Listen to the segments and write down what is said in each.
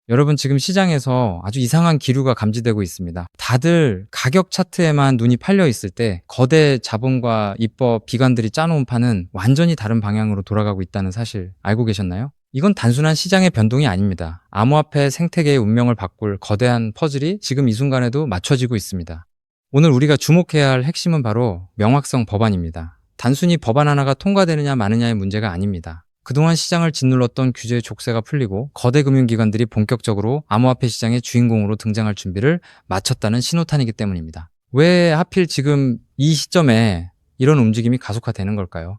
여러분 지금 시장에서 아주 이상한 기류가 감지되고 있습니다. 다들 가격 차트에만 눈이 팔려 있을 때 거대 자본과 입법 기관들이 짜놓은 판은 완전히 다른 방향으로 돌아가고 있다는 사실 알고 계셨나요? 이건 단순한 시장의 변동이 아닙니다. 암호화폐 생태계의 운명을 바꿀 거대한 퍼즐이 지금 이 순간에도 맞춰지고 있습니다. 오늘 우리가 주목해야 할 핵심은 바로 명확성 법안입니다. 단순히 법안 하나가 통과되느냐 마느냐의 문제가 아닙니다. 그동안 시장을 짓눌렀던 규제의 족쇄가 풀리고 거대 금융기관들이 본격적으로 암호화폐 시장의 주인공으로 등장할 준비를 마쳤다는 신호탄이기 때문입니다. 왜 하필 지금 이 시점에 이런 움직임이 가속화되는 걸까요?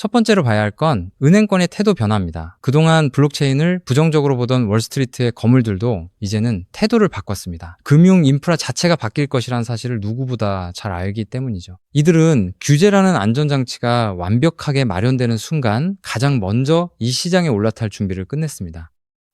첫 번째로 봐야 할 건 은행권의 태도 변화입니다. 그동안 블록체인을 부정적으로 보던 월스트리트의 거물들도 이제는 태도를 바꿨습니다. 금융 인프라 자체가 바뀔 것이라는 사실을 누구보다 잘 알기 때문이죠. 이들은 규제라는 안전장치가 완벽하게 마련되는 순간 가장 먼저 이 시장에 올라탈 준비를 끝냈습니다.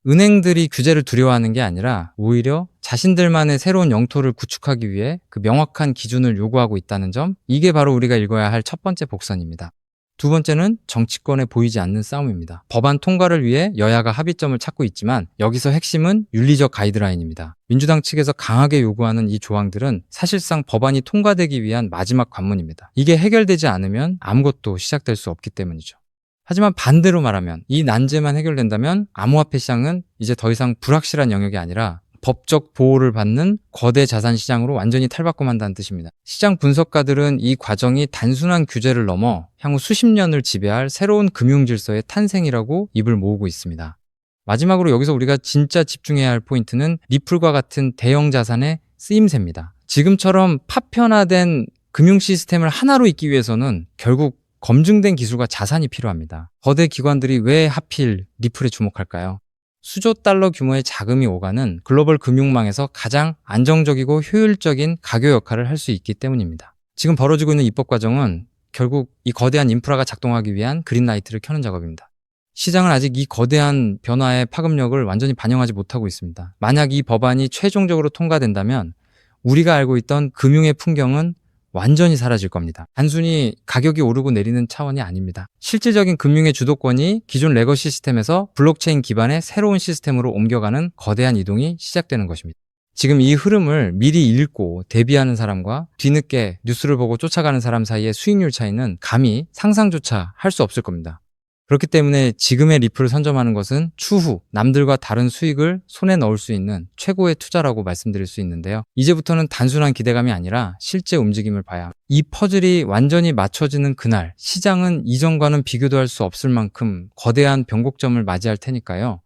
은행들이 규제를 두려워하는 게 아니라 오히려 자신들만의 새로운 영토를 구축하기 위해 그 명확한 기준을 요구하고 있다는 점, 이게 바로 우리가 읽어야 할 첫 번째 복선입니다. 두 번째는 정치권에 보이지 않는 싸움입니다. 법안 통과를 위해 여야가 합의점을 찾고 있지만 여기서 핵심은 윤리적 가이드라인입니다. 민주당 측에서 강하게 요구하는 이 조항들은 사실상 법안이 통과되기 위한 마지막 관문입니다. 이게 해결되지 않으면 아무것도 시작될 수 없기 때문이죠. 하지만 반대로 말하면 이 난제만 해결된다면 암호화폐 시장은 이제 더 이상 불확실한 영역이 아니라 법적 보호를 받는 거대 자산 시장으로 완전히 탈바꿈한다는 뜻입니다. 시장 분석가들은 이 과정이 단순한 규제를 넘어 향후 수십 년을 지배할 새로운 금융 질서의 탄생이라고 입을 모으고 있습니다. 마지막으로 여기서 우리가 진짜 집중해야 할 포인트는 리플과 같은 대형 자산의 쓰임새입니다. 지금처럼 파편화된 금융 시스템을 하나로 잇기 위해서는 결국 검증된 기술과 자산이 필요합니다. 거대 기관들이 왜 하필 리플에 주목할까요? 수조 달러 규모의 자금이 오가는 글로벌 금융망에서 가장 안정적이고 효율적인 가교 역할을 할 수 있기 때문입니다. 지금 벌어지고 있는 입법 과정은 결국 이 거대한 인프라가 작동하기 위한 그린라이트를 켜는 작업입니다. 시장은 아직 이 거대한 변화의 파급력을 완전히 반영하지 못하고 있습니다. 만약 이 법안이 최종적으로 통과된다면 우리가 알고 있던 금융의 풍경은 완전히 사라질 겁니다. 단순히 가격이 오르고 내리는 차원이 아닙니다. 실질적인 금융의 주도권이 기존 레거시 시스템에서 블록체인 기반의 새로운 시스템으로 옮겨가는 거대한 이동이 시작되는 것입니다. 지금 이 흐름을 미리 읽고 대비하는 사람과 뒤늦게 뉴스를 보고 쫓아가는 사람 사이의 수익률 차이는 감히 상상조차 할 수 없을 겁니다. 그렇기 때문에 지금의 리플을 선점하는 것은 추후 남들과 다른 수익을 손에 넣을 수 있는 최고의 투자라고 말씀드릴 수 있는데요. 이제부터는 단순한 기대감이 아니라 실제 움직임을 봐야 합니다. 이 퍼즐이 완전히 맞춰지는 그날 시장은 이전과는 비교도 할 수 없을 만큼 거대한 변곡점을 맞이할 테니까요.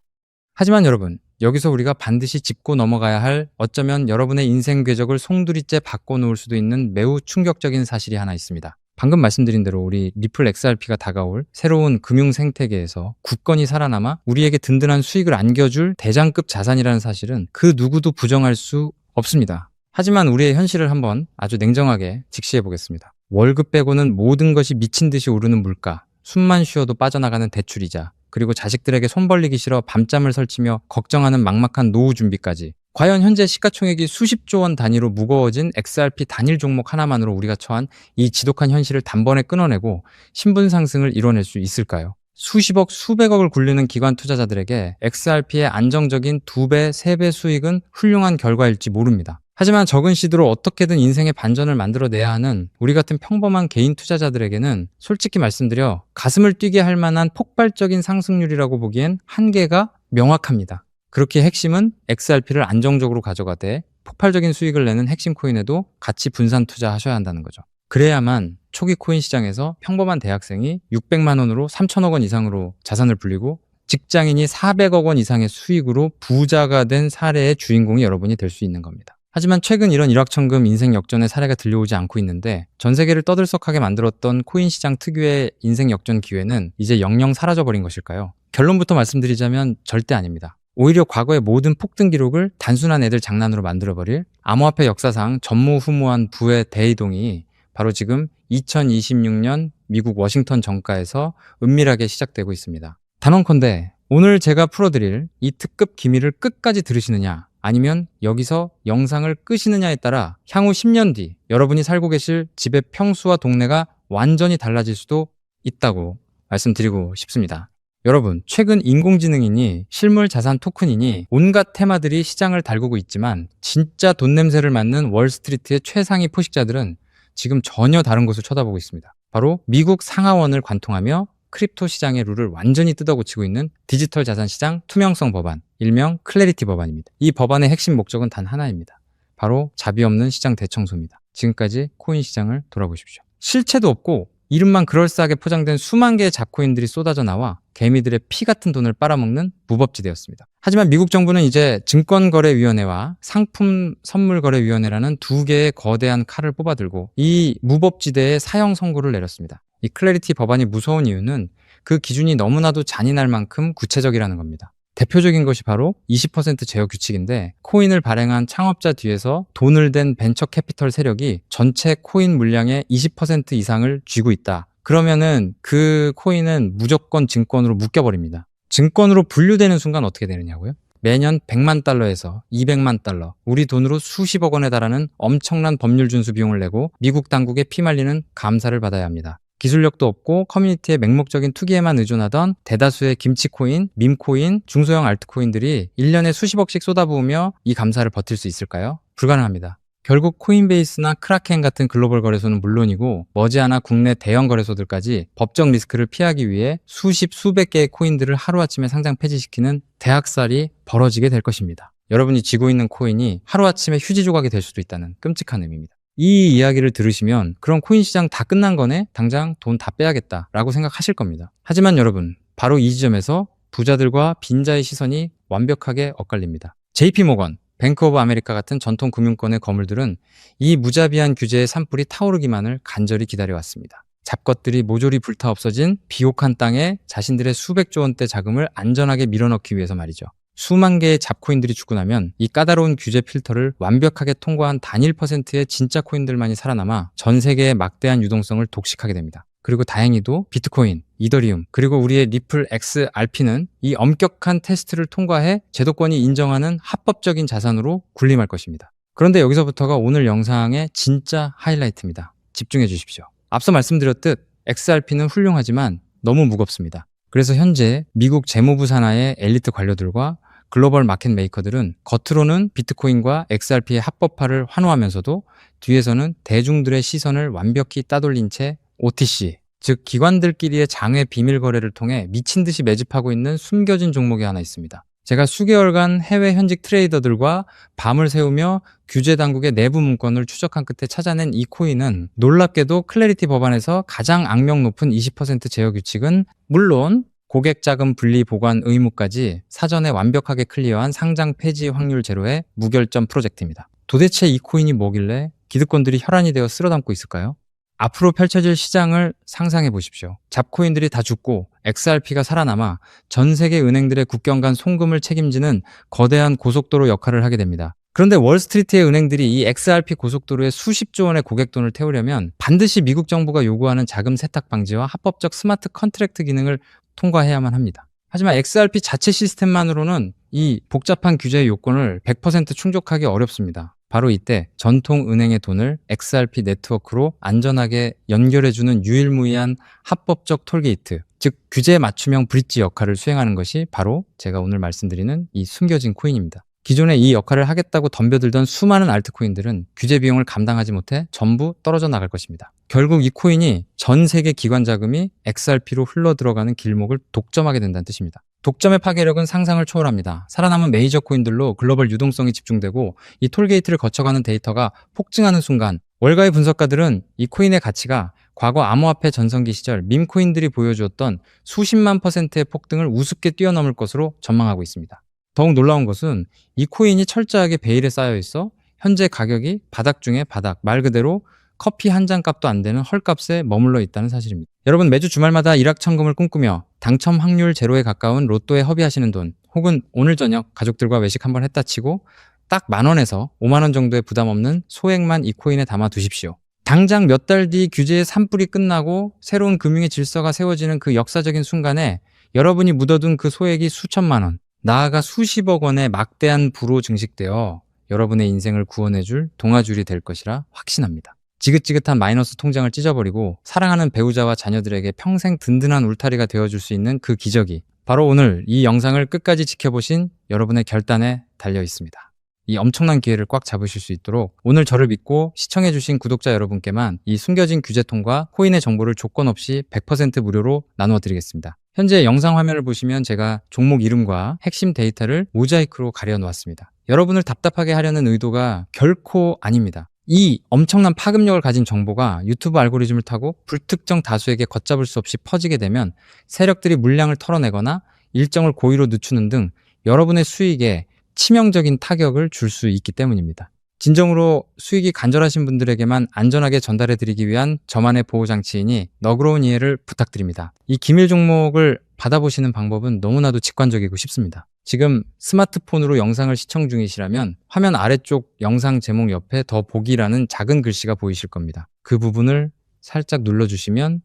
하지만 여러분, 여기서 우리가 반드시 짚고 넘어가야 할 어쩌면 여러분의 인생 궤적을 송두리째 바꿔놓을 수도 있는 매우 충격적인 사실이 하나 있습니다. 방금 말씀드린 대로 우리 리플 XRP가 다가올 새로운 금융 생태계에서 굳건히 살아남아 우리에게 든든한 수익을 안겨줄 대장급 자산이라는 사실은 그 누구도 부정할 수 없습니다. 하지만 우리의 현실을 한번 아주 냉정하게 직시해 보겠습니다. 월급 빼고는 모든 것이 미친 듯이 오르는 물가, 숨만 쉬어도 빠져나가는 대출이자, 그리고 자식들에게 손 벌리기 싫어 밤잠을 설치며 걱정하는 막막한 노후 준비까지, 과연 현재 시가총액이 수십조 원 단위로 무거워진 XRP 단일 종목 하나만으로 우리가 처한 이 지독한 현실을 단번에 끊어내고 신분 상승을 이뤄낼 수 있을까요? 수십억, 수백억을 굴리는 기관 투자자들에게 XRP의 안정적인 2배, 3배 수익은 훌륭한 결과일지 모릅니다. 하지만 적은 시드로 어떻게든 인생의 반전을 만들어내야 하는 우리 같은 평범한 개인 투자자들에게는 솔직히 말씀드려 가슴을 뛰게 할 만한 폭발적인 상승률이라고 보기엔 한계가 명확합니다. 그렇게 핵심은 XRP를 안정적으로 가져가되 폭발적인 수익을 내는 핵심 코인에도 같이 분산 투자하셔야 한다는 거죠. 그래야만 초기 코인 시장에서 평범한 대학생이 600만 원으로 3천억 원 이상으로 자산을 불리고 직장인이 400억 원 이상의 수익으로 부자가 된 사례의 주인공이 여러분이 될 수 있는 겁니다. 하지만 최근 이런 일확천금 인생 역전의 사례가 들려오지 않고 있는데 전 세계를 떠들썩하게 만들었던 코인 시장 특유의 인생 역전 기회는 이제 영영 사라져버린 것일까요? 결론부터 말씀드리자면 절대 아닙니다. 오히려 과거의 모든 폭등 기록을 단순한 애들 장난으로 만들어버릴 암호화폐 역사상 전무후무한 부의 대이동이 바로 지금 2026년 미국 워싱턴 정가에서 은밀하게 시작되고 있습니다. 단언컨대 오늘 제가 풀어드릴 이 특급 기밀을 끝까지 들으시느냐 아니면 여기서 영상을 끄시느냐에 따라 향후 10년 뒤 여러분이 살고 계실 집의 평수와 동네가 완전히 달라질 수도 있다고 말씀드리고 싶습니다. 여러분, 최근 인공지능이니 실물 자산 토큰이니 온갖 테마들이 시장을 달구고 있지만 진짜 돈 냄새를 맡는 월스트리트의 최상위 포식자들은 지금 전혀 다른 곳을 쳐다보고 있습니다. 바로 미국 상하원을 관통하며 크립토 시장의 룰을 완전히 뜯어고치고 있는 디지털 자산 시장 투명성 법안, 일명 클래리티 법안입니다. 이 법안의 핵심 목적은 단 하나입니다. 바로 자비 없는 시장 대청소입니다. 지금까지 코인 시장을 돌아보십시오. 실체도 없고 이름만 그럴싸하게 포장된 수만 개의 잡코인들이 쏟아져 나와 개미들의 피 같은 돈을 빨아먹는 무법지대였습니다. 하지만 미국 정부는 이제 증권거래위원회와 상품선물거래위원회라는 두 개의 거대한 칼을 뽑아들고 이 무법지대에 사형 선고를 내렸습니다. 이 클래리티 법안이 무서운 이유는 그 기준이 너무나도 잔인할 만큼 구체적이라는 겁니다. 대표적인 것이 바로 20% 제어 규칙인데, 코인을 발행한 창업자 뒤에서 돈을 댄 벤처 캐피털 세력이 전체 코인 물량의 20% 이상을 쥐고 있다. 그러면은 그 코인은 무조건 증권으로 묶여버립니다. 증권으로 분류되는 순간 어떻게 되느냐고요? 매년 100만 달러에서 200만 달러, 우리 돈으로 수십억 원에 달하는 엄청난 법률 준수 비용을 내고 미국 당국에 피말리는 감사를 받아야 합니다. 기술력도 없고 커뮤니티의 맹목적인 투기에만 의존하던 대다수의 김치코인, 밈코인, 중소형 알트코인들이 1년에 수십억씩 쏟아부으며 이 감사를 버틸 수 있을까요? 불가능합니다. 결국 코인베이스나 크라켄 같은 글로벌 거래소는 물론이고 머지않아 국내 대형 거래소들까지 법적 리스크를 피하기 위해 수십, 수백 개의 코인들을 하루아침에 상장 폐지시키는 대학살이 벌어지게 될 것입니다. 여러분이 쥐고 있는 코인이 하루아침에 휴지 조각이 될 수도 있다는 끔찍한 의미입니다. 이 이야기를 들으시면 그럼 코인 시장 다 끝난 거네? 당장 돈 다 빼야겠다라고 생각하실 겁니다. 하지만 여러분, 바로 이 지점에서 부자들과 빈자의 시선이 완벽하게 엇갈립니다. JP모건, 뱅크 오브 아메리카 같은 전통 금융권의 거물들은 이 무자비한 규제의 산불이 타오르기만을 간절히 기다려왔습니다. 잡것들이 모조리 불타 없어진 비옥한 땅에 자신들의 수백조 원대 자금을 안전하게 밀어넣기 위해서 말이죠. 수만 개의 잡코인들이 죽고 나면 이 까다로운 규제 필터를 완벽하게 통과한 단일 %의 진짜 코인들만이 살아남아 전 세계의 막대한 유동성을 독식하게 됩니다. 그리고 다행히도 비트코인, 이더리움, 그리고 우리의 리플 XRP는 이 엄격한 테스트를 통과해 제도권이 인정하는 합법적인 자산으로 군림할 것입니다. 그런데 여기서부터가 오늘 영상의 진짜 하이라이트입니다. 집중해 주십시오. 앞서 말씀드렸듯 XRP는 훌륭하지만 너무 무겁습니다. 그래서 현재 미국 재무부 산하의 엘리트 관료들과 글로벌 마켓 메이커들은 겉으로는 비트코인과 XRP의 합법화를 환호하면서도 뒤에서는 대중들의 시선을 완벽히 따돌린 채 OTC, 즉 기관들끼리의 장외 비밀 거래를 통해 미친 듯이 매집하고 있는 숨겨진 종목이 하나 있습니다. 제가 수개월간 해외 현직 트레이더들과 밤을 새우며 규제 당국의 내부 문건을 추적한 끝에 찾아낸 이 코인은 놀랍게도 클래리티 법안에서 가장 악명 높은 20% 제어 규칙은 물론 고객 자금 분리 보관 의무까지 사전에 완벽하게 클리어한 상장 폐지 확률 제로의 무결점 프로젝트입니다. 도대체 이 코인이 뭐길래 기득권들이 혈안이 되어 쓸어담고 있을까요? 앞으로 펼쳐질 시장을 상상해 보십시오. 잡코인들이 다 죽고 XRP가 살아남아 전 세계 은행들의 국경 간 송금을 책임지는 거대한 고속도로 역할을 하게 됩니다. 그런데 월스트리트의 은행들이 이 XRP 고속도로에 수십조 원의 고객돈을 태우려면 반드시 미국 정부가 요구하는 자금 세탁 방지와 합법적 스마트 컨트랙트 기능을 통과해야만 합니다. 하지만 XRP 자체 시스템만으로는 이 복잡한 규제의 요건을 100% 충족하기 어렵습니다. 바로 이때 전통 은행의 돈을 XRP 네트워크로 안전하게 연결해주는 유일무이한 합법적 톨게이트, 즉 규제 맞춤형 브릿지 역할을 수행하는 것이 바로 제가 오늘 말씀드리는 이 숨겨진 코인입니다. 기존에 이 역할을 하겠다고 덤벼들던 수많은 알트코인들은 규제 비용을 감당하지 못해 전부 떨어져 나갈 것입니다. 결국 이 코인이 전 세계 기관 자금이 XRP로 흘러 들어가는 길목을 독점하게 된다는 뜻입니다. 독점의 파괴력은 상상을 초월합니다. 살아남은 메이저 코인들로 글로벌 유동성이 집중되고 이 톨게이트를 거쳐가는 데이터가 폭증하는 순간 월가의 분석가들은 이 코인의 가치가 과거 암호화폐 전성기 시절 밈코인들이 보여주었던 수십만 %의 폭등을 우습게 뛰어넘을 것으로 전망하고 있습니다. 더욱 놀라운 것은 이 코인이 철저하게 베일에 쌓여 있어 현재 가격이 바닥 중에 바닥, 말 그대로 커피 한 잔 값도 안 되는 헐값에 머물러 있다는 사실입니다. 여러분, 매주 주말마다 일확천금을 꿈꾸며 당첨 확률 제로에 가까운 로또에 허비하시는 돈, 혹은 오늘 저녁 가족들과 외식 한번 했다 치고 딱 10,000원에서 50,000원 정도의 부담 없는 소액만 이 코인에 담아 두십시오. 당장 몇 달 뒤 규제의 산불이 끝나고 새로운 금융의 질서가 세워지는 그 역사적인 순간에 여러분이 묻어둔 그 소액이 수천만 원, 나아가 수십억 원의 막대한 부로 증식되어 여러분의 인생을 구원해줄 동아줄이 될 것이라 확신합니다. 지긋지긋한 마이너스 통장을 찢어버리고 사랑하는 배우자와 자녀들에게 평생 든든한 울타리가 되어줄 수 있는 그 기적이 바로 오늘 이 영상을 끝까지 지켜보신 여러분의 결단에 달려 있습니다. 이 엄청난 기회를 꽉 잡으실 수 있도록 오늘 저를 믿고 시청해주신 구독자 여러분께만 이 숨겨진 규제통과 코인의 정보를 조건 없이 100% 무료로 나누어 드리겠습니다. 현재 영상 화면을 보시면 제가 종목 이름과 핵심 데이터를 모자이크로 가려 놓았습니다. 여러분을 답답하게 하려는 의도가 결코 아닙니다. 이 엄청난 파급력을 가진 정보가 유튜브 알고리즘을 타고 불특정 다수에게 걷잡을 수 없이 퍼지게 되면 세력들이 물량을 털어내거나 일정을 고의로 늦추는 등 여러분의 수익에 치명적인 타격을 줄 수 있기 때문입니다. 진정으로 수익이 간절하신 분들에게만 안전하게 전달해 드리기 위한 저만의 보호장치이니 너그러운 이해를 부탁드립니다. 이 기밀 종목을 받아보시는 방법은 너무나도 직관적이고 쉽습니다. 지금 스마트폰으로 영상을 시청 중이시라면 화면 아래쪽 영상 제목 옆에 더 보기라는 작은 글씨가 보이실 겁니다. 그 부분을 살짝 눌러주시면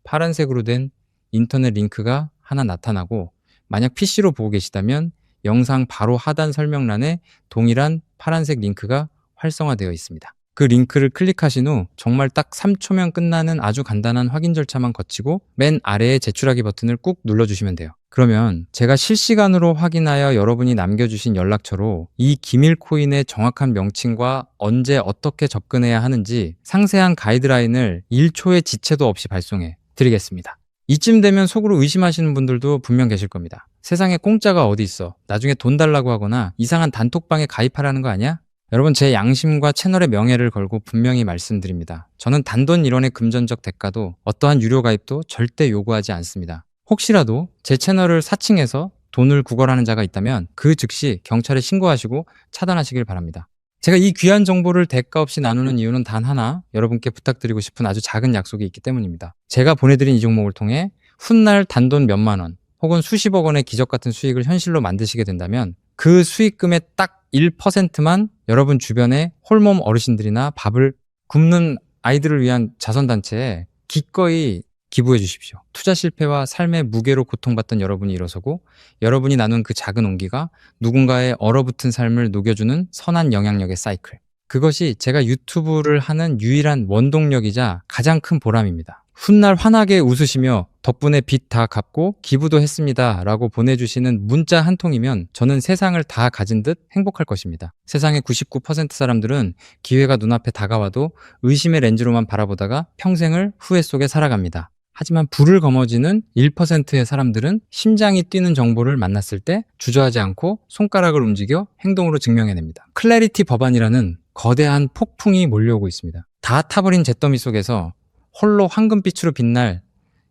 파란색으로 된 인터넷 링크가 하나 나타나고, 만약 PC로 보고 계시다면 영상 바로 하단 설명란에 동일한 파란색 링크가 활성화되어 있습니다. 그 링크를 클릭하신 후 정말 딱 3초면 끝나는 아주 간단한 확인 절차만 거치고 맨 아래에 제출하기 버튼을 꾹 눌러주시면 돼요. 그러면 제가 실시간으로 확인하여 여러분이 남겨주신 연락처로 이 기밀 코인의 정확한 명칭과 언제 어떻게 접근해야 하는지 상세한 가이드라인을 1초의 지체도 없이 발송해 드리겠습니다. 이쯤 되면 속으로 의심하시는 분들도 분명 계실 겁니다. 세상에 공짜가 어디 있어? 나중에 돈 달라고 하거나 이상한 단톡방에 가입하라는 거 아니야? 여러분, 제 양심과 채널의 명예를 걸고 분명히 말씀드립니다. 저는 단돈 1원의 금전적 대가도 어떠한 유료 가입도 절대 요구하지 않습니다. 혹시라도 제 채널을 사칭해서 돈을 구걸하는 자가 있다면 그 즉시 경찰에 신고하시고 차단하시길 바랍니다. 제가 이 귀한 정보를 대가 없이 나누는 이유는 단 하나, 여러분께 부탁드리고 싶은 아주 작은 약속이 있기 때문입니다. 제가 보내드린 이 종목을 통해 훗날 단돈 몇만 원 혹은 수십억 원의 기적 같은 수익을 현실로 만드시게 된다면 그 수익금의 딱 1%만 여러분 주변의 홀몸 어르신들이나 밥을 굶는 아이들을 위한 자선단체에 기꺼이 기부해 주십시오. 투자 실패와 삶의 무게로 고통받던 여러분이 일어서고 여러분이 나눈 그 작은 온기가 누군가의 얼어붙은 삶을 녹여주는 선한 영향력의 사이클. 그것이 제가 유튜브를 하는 유일한 원동력이자 가장 큰 보람입니다. 훗날 환하게 웃으시며 덕분에 빚 다 갚고 기부도 했습니다 라고 보내주시는 문자 한 통이면 저는 세상을 다 가진 듯 행복할 것입니다. 세상의 99% 사람들은 기회가 눈앞에 다가와도 의심의 렌즈로만 바라보다가 평생을 후회 속에 살아갑니다. 하지만 불을 거머쥐는 1%의 사람들은 심장이 뛰는 정보를 만났을 때 주저하지 않고 손가락을 움직여 행동으로 증명해냅니다. 클래리티 법안이라는 거대한 폭풍이 몰려오고 있습니다. 다 타버린 잿더미 속에서 홀로 황금빛으로 빛날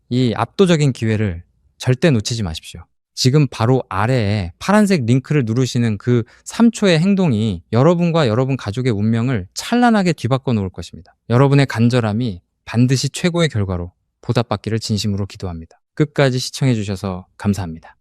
이 압도적인 기회를 절대 놓치지 마십시오. 지금 바로 아래에 파란색 링크를 누르시는 그 3초의 행동이 여러분과 여러분 가족의 운명을 찬란하게 뒤바꿔 놓을 것입니다. 여러분의 간절함이 반드시 최고의 결과로 보답받기를 진심으로 기도합니다. 끝까지 시청해 주셔서 감사합니다.